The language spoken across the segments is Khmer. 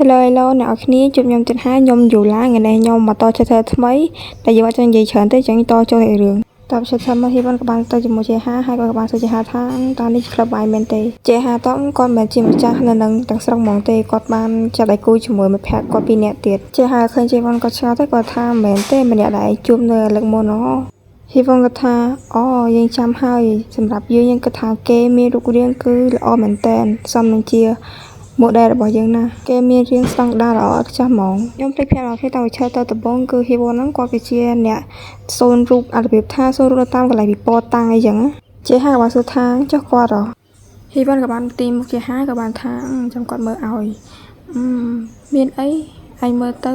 Hello hello អ្នកនរគ្នាជួបខ្ញុំទៀតហើយខ្ញុំយូឡាថ្ងៃនេះខ្ញុំមកតជិះថ្មីតែយើងអត់ចង់និយាយច្រើនទេចឹងតចូលតែរឿងតបសិទ្ធិមកហ៊ីវ៉ាន់ក៏បានទៅជាមួយជាហាហើយក៏បានសួរជាហាថាតើនេះក្លឹបបាយមែនទេជាហាតគាត់មិនជាម្ចាស់នៅនឹងទាំងស្រុងហ្មងទេគាត់បានចាប់ដៃគូជាមួយមិត្តភក្តិគាត់ពីរនាក់ទៀតជាហាឃើញជាវ៉ាន់គាត់ឆ្ងល់ទៅគាត់ថាមែនទេម្នាក់ដែលជួបនៅលើកមុនអូហ៊ីវ៉ាន់គាត់ថាអូយើងចាំហើយសម្រាប់យើងគិតថាគេមានរូបរាងគឺល្អមែនតែនសមនឹងជាmodel របស់យើងណាគេមានរៀងស្តង់ដារល្អឥតខ្ចោះហ្មងខ្ញុំភ្លេចផ្នែករបស់គេតាំងពីឈើទៅដំបងគឺហ៊ីវ៉ាន់ហ្នឹងគាត់គឺជាអ្នកសូនរូបអារបៀបថាសូនរូបនៅតាមកន្លែងពិព័រណ៍តាំងអីចឹងជាហាក៏បានសួរថាចុះគាត់ហ៊ីវ៉ាន់ក៏បានទីមុខជាហាក៏បានថាចាំគាត់មើលឲ្យមានអីឯងមើលទៅ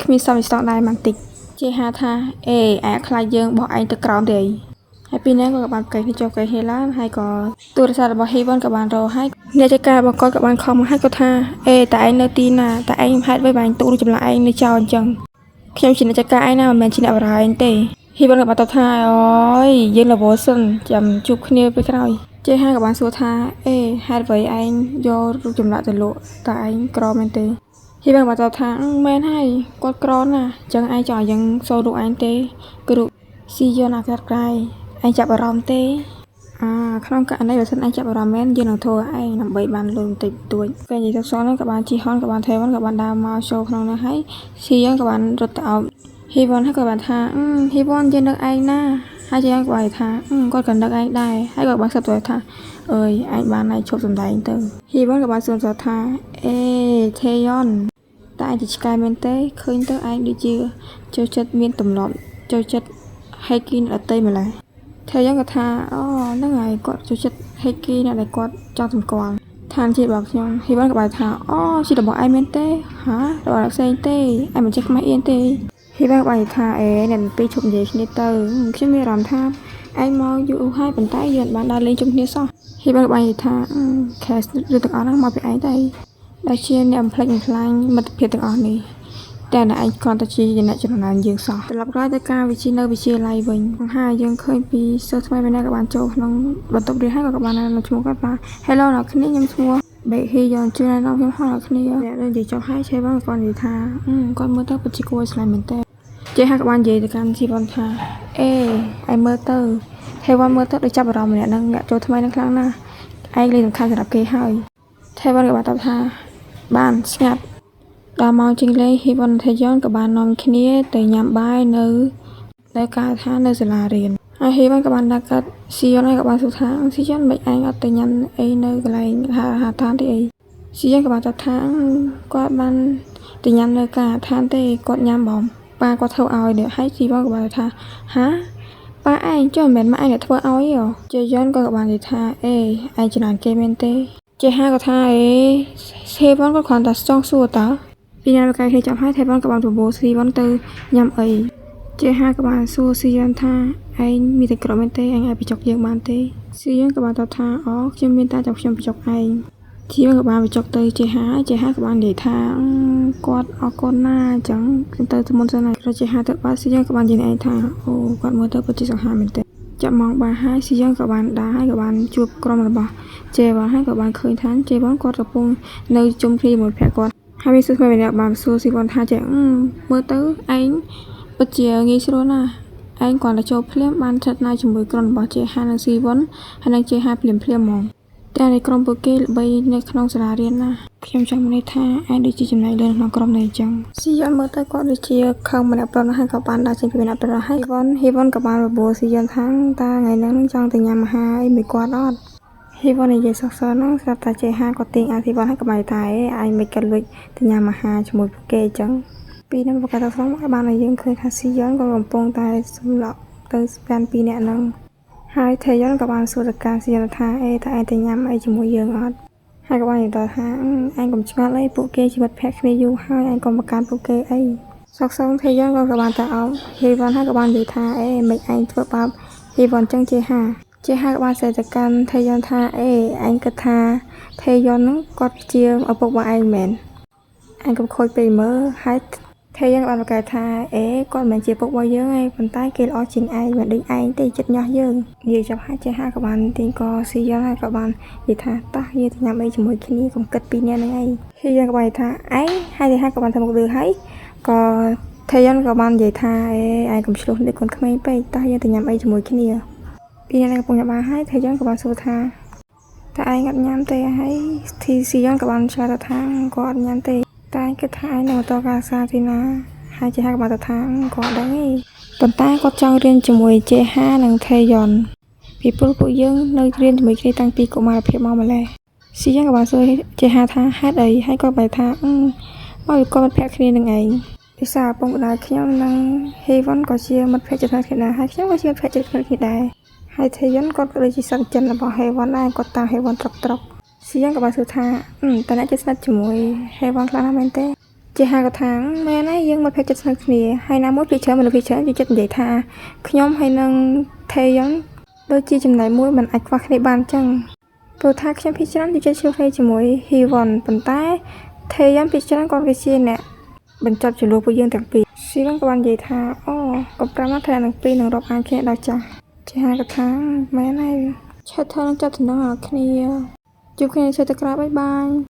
គ្មានសមស្តង់ដារមិនតិចជាហាថាអេអាខ្លាចយើងបោះឯងទៅក្រោមទេអីហើយពីនេះក៏បានកេះចុះកេះហេឡានហើយក៏ទូរស័ព្ទរបស់ហ៊ីវ៉ាន់ក៏បានរកហើយអ្នកចការរបស់គាត់ក៏បានខំមកហើយគាត់ថាអេតើឯងនៅទីណាតើឯងហេតុអ្វីបានទូរចម្លាក់ឯងនៅចោលអញ្ចឹងខ្ញុំជាអ្នកចការឯងណាមិនមែនជាអ្នកបរិយាឯងទេហ៊ីវ៉ាន់ក៏បានតបថាអូយយើងលវសិនចាំជួបគ្នាពេលក្រោយចេះហើយក៏បានសួរថាអេហេតុអ្វីឯងយករូបចម្លាក់ទៅលក់តើឯងក្រមែនទេហ៊ីវ៉ាន់ក៏បានតបថាមែនហើយគាត់ក្រណាស់អញ្ចឹងឯងចង់ឲ្យយើងសូរូបឯងទេគឺរូបស៊ីយ៉នអាកាត់ក្រៃឯងចាប់អារម្មណ៍ទេក្នុងករណីបើសិនឯងចាប់អារម្មណ៍មែនយើងនឹងធ្វើឯងដើម្បីបានលុយបន្តិចបន្តួចពេលនិយាយទៅសងហ្នឹងក៏បានជីហនក៏បានថេវ៉ាន់ក៏បានដើរមកចូលក្នុងនោះហើយស៊ីយ៉នក៏បានរត់ទៅអោបហ៊ីវ៉ាន់ហើយក៏បានថាហ៊ីវ៉ាន់យើងនឹកឯងណាហើយជីហនក៏បានថាគាត់ក៏នឹកឯងដែរហើយក៏បានសឹកទៅថាអើយឯងបានឲ្យឈប់សំដែងទៅហ៊ីវ៉ាន់ក៏បានសួរថាអេថេយ៉នតែឯងជាឆ្កែមែនទេឃើញទៅឯងដូចជាចូលចិត្តមានទម្លាប់ចូលចិត្តហេគីនអត់ទេម្ល៉េះថេយ៉នក៏ថាអូហ្នឹងហើយគាត់ចូលចិត្តហេគីអ្នកដែលគាត់ចង់សម្គាល់ឋានជាតិរបស់ខ្ញុំហ៊ីវ៉ាន់ក៏បានថាអូជារបស់ឯងមែនទេហារបស់ផ្សេងទេឯងមិនចេះខ្មាស់អៀនទេហ៊ីវ៉ាន់ក៏បានថាអេអ្នកពីរឈប់និយាយគ្នាទៅខ្ញុំមានអារម្មណ៍ថាឯងមកយូរហើយប៉ុន្តែយើងបានដើរលេងជុំគ្នាសោះហ៊ីវ៉ាន់ក៏បានថាខេសរឿងទាំងអស់ហ្នឹងមកពីឯងតែដែលជាអ្នកបំផ្លិចបំផ្លាញមិត្តភាពទាំងអស់នេះតែឯងគ្រាន់តែជាអ្នកចំណានយើងសោះត្រឡប់ក្រោយទៅការវិជានៅវិទ្យាល័យវិញហើយយើងឃើញពីសិស្សថ្មីម្នាក់ក៏បានចូលក្នុងបន្ទប់រៀនហើយក៏បាននៅឈ្មោះគាត់ថា Hello អ្នកគ្នាខ្ញុំឈ្មោះ Becky យើងជួយណែនាំខ្ញុំផងអ្នកគ្នាអ្នកនិយាយចុះហើយឆេវ៉ាន់គាត់និយាយថាគាត់មើលទៅពិតជាគួរឲ្យឆ្លាញ់មែនតើចេះហើយក៏បាននិយាយទៅកាន់ជីវ៉ាន់ថាអេឯងមើលទៅឆេវ៉ាន់មើលទៅដូចចាប់អារម្មណ៍ម្នាក់ហ្នឹងអ្នកចូលថ្មីហ្នឹងខ្លាំងណាស់ឯងលេងសំខាន់សម្រាប់គេហើយឆេវ៉ាន់ក៏បានតបថាបានស្ងាត់ដល់ម៉ោងចេញលេងហ៊ីវ៉ាន់ថេយ៉នក៏បាននាំគ្នាទៅញ៉ាំបាយនៅការដ្ឋាននៅសាលារៀនហើយហ៊ីវ៉ាន់ក៏បានដាក់កាត់ស៊ីយ៉នហើយក៏បានសួរថាស៊ីយ៉នមិនឯងអត់ទៅញ៉ាំអីនៅកន្លែងអាហារឋានទេអីស៊ីយ៉នក៏បានតបថាគាត់បានទៅញ៉ាំនៅការដ្ឋានទេគាត់ញ៉ាំបងប៉ាគាត់ធ្វើឲ្យនេះហើយស៊ីយ៉នក៏បានថាហាប៉ាឯងចុះមិនមែនម៉ាក់ឯងអ្នកធ្វើឲ្យទេជាយ៉នក៏បាននិយាយថាអេឯងចំណានគេមែនទេជាហាក៏ថាអេហ៊ីវ៉ាន់ក៏គ្រាន់តែចង់សួរតើពីណាកាយគេចាំឲ្យថេវ៉ាន់ក៏បានប្រមូលស៊ីវ៉ាន់ទៅញ៉ាំអីជាហាក៏បានសួរស៊ីយ៉នថាឯងមានតែក្រមែនទេឯងអាចបញ្ចុកយើងបានទេស៊ីយ៉នក៏បានតបថាអូខ្ញុំមានតែចាំខ្ញុំបញ្ចុកឯងជាក៏បានបញ្ចុកទៅជាហាក៏បាននិយាយថាគាត់អរគុណណាអញ្ចឹងខ្ញុំទៅមុនសិនហើយជាហាទៅបាត់ស៊ីយ៉នក៏បាននិយាយឯងថាអូគាត់មើលទៅពិតជាសង្ហាមែនទេចាប់ម៉ោងបាយហើយស៊ីយ៉នក៏បានដើរហើយក៏បានជួបក្រុមរបស់ជេវ៉ាន់ហើយក៏បានឃើញថាជេវ៉ាន់គាត់កំពុងនៅជុំគ្នាជាមួយភ័ក្រគាត់ហើយមានសិស្សម្នាក់បានសួរស៊ីវ៉ាន់ថាចេះមើលទៅឯងពិតជាងាយស្រួលណាស់ឯងគ្រាន់តែចូលភ្លាមបានស្ថិតនៅជាមួយក្រុមរបស់ជាហានិងស៊ីវ៉ាន់ហើយនឹងជាហាភ្លាមហ្មងតែในក្រុមពួកគេល្បីនៅក្នុងសាលារៀនណាខ្ញុំចង់និយាយថាឯងដូចជាចំណែកលើក្នុងក្រុមនេះអញ្ចឹងស៊ីយ៉ាន់មើលទៅគាត់ដូចជាខឹងម្នាក់ប្រុសហើយក៏បានដើរចេញពីម្នាក់ប្រុសហើយហ៊ីវ៉ាន់ក៏បានបបួលស៊ីយ៉ាន់ថាតើថ្ងៃហ្នឹងចង់ទៅញ៉ាំអាហារអីមួយគាត់អត់ហ៊ីវ៉ាន់និយាយសោះហ្នឹងស្រាប់តែចេះហាគាត់ទាញអាហ៊ីវ៉ាន់ហើយក៏បានថាឯងមិនកាត់លួចទៅញ៉ាំអាហារជាមួយពួកគេអញ្ចឹងពីហ្នឹងប្រកាសទៅxongបានឲ្យយើងឃើញថាស៊ីយ៉ាន់ក៏កំពុងតែសម្លក់ទៅស្ពានពីរនាក់ហ្នឹងហើយថេយ៉នក៏បានសួរទៅការស៊ីយ៉ាន់ថាអេតើឯងទៅញ៉ាំអីជាមួយយើងអត់ហើយក៏បាននិយាយថាឯងកុំឆ្ងល់អីពួកគេជីវិតភ័ក្រគ្នាយូរហើយឯងកុំប្រកាន់ពួកគេអីសោកថេយ៉នក៏បានទៅអោបហ៊ីវ៉ាន់ហើយក៏បាននិយាយថាអេមិនឯងធ្វើបាបហ៊ីវ៉ាន់ចឹងជាហាក៏បានសេទៅកាន់ថេយ៉នថាអេឯងគិតថាថេយ៉នហ្នឹងគាត់ជាឪពុករបស់ឯងមែនឯងកុំខូចពេកមើលហើយថ យើងបានប្រកែកថាគាត់មិនជាពុករបស់យើងឯងប៉ុន្តែគេល្អជាងឯងមិនដូចឯងទេចិត្តញាស់យើងនិយាយចាប់ហាចេះហាក៏បានទីក៏ស៊ីយ៉នហើយក៏បាននិយាយថាតោះយើងទៅញ៉ាំអីជាមួយគ្នាកុំគិតពីអ្នកហ្នឹងឯងហើយយើងក៏បានថាឯងហើយទីហាក៏បានថាមកលឺហើយក៏ថៃយ៉នក៏បាននិយាយថាឯងកុំឆ្លោះនេះកូនក្មេងពេកតោះយើងទៅញ៉ាំអីជាមួយគ្នាពីអ្នកកំពុងញ៉ាំបាយហើយថៃយ៉នក៏បានសួរថាតែឯងអត់ញ៉ាំទេហើយទីស៊ីយ៉នក៏បានឆ្លើយថាគាត់អត់ញ៉ាំទេតែគិតថាឯងនៅបន្តការសាទីណាហើយជាហាក៏បានថាគាត់ដឹងទេប៉ុន្តែគាត់ចង់រៀនជាមួយជេហានិងថេយ៉នពីព្រោះពួកយើងនៅរៀនជាមួយគ្នាតាំងពីកុមារភាពមកម្លេះស៊ីយ៉នក៏បានសួរជេហាថាហេតុអីហើយគាត់បានថាមកគាត់មិត្តភក្តិគ្នានឹងឯងពិសាឪពុកម្ដាយខ្ញុំនិងហេវ៉ុនក៏ជាមិត្តភក្តិចិត្តគ្នាដែរហើយខ្ញុំក៏ជាមិត្តភក្តិចិត្តគ្នាដែរហើយថេយ៉នគាត់ក៏ដូចជាសិស្សចិនរបស់ហេវ៉ុនដែរគាត់តាមហេវ៉ុនត្រកស៊ីយ៉នក៏បានសួរថាតើអ្នកជិតស្និទ្ធជាមួយហេវ៉ុនខ្លះណាស់មែនទេជាហាក៏ថាមែនហើយយើងមកភេទចិត្តស្និទ្ធគ្នាហើយណាមួយពីច្រើនមនុស្សពីច្រើនចិត្តនិយាយថាខ្ញុំហើយនឹងថេយ៉នដូចជាចំណែកមួយមិនអាចខ្វះគ្នាបានចឹងព្រោះថាខ្ញុំពីច្រើនចិត្តជួបគ្នាជាមួយហេវ៉ុនប៉ុន្តែថេយ៉នពីច្រើនគាត់វាជាអ្នកបញ្ចប់ចំនួនពួកយើងទាំងពីរស៊ីឡុងក៏បាននិយាយថាក៏ប្រាប់ថាទាំងពីរនឹងរាប់អានគ្នាដល់ចាស់ជាហាក៏ថាមែនហើយឆែតថានឹងចាប់តំណងគ្នាជួបគ្នានៅទៅក្រោយបាយ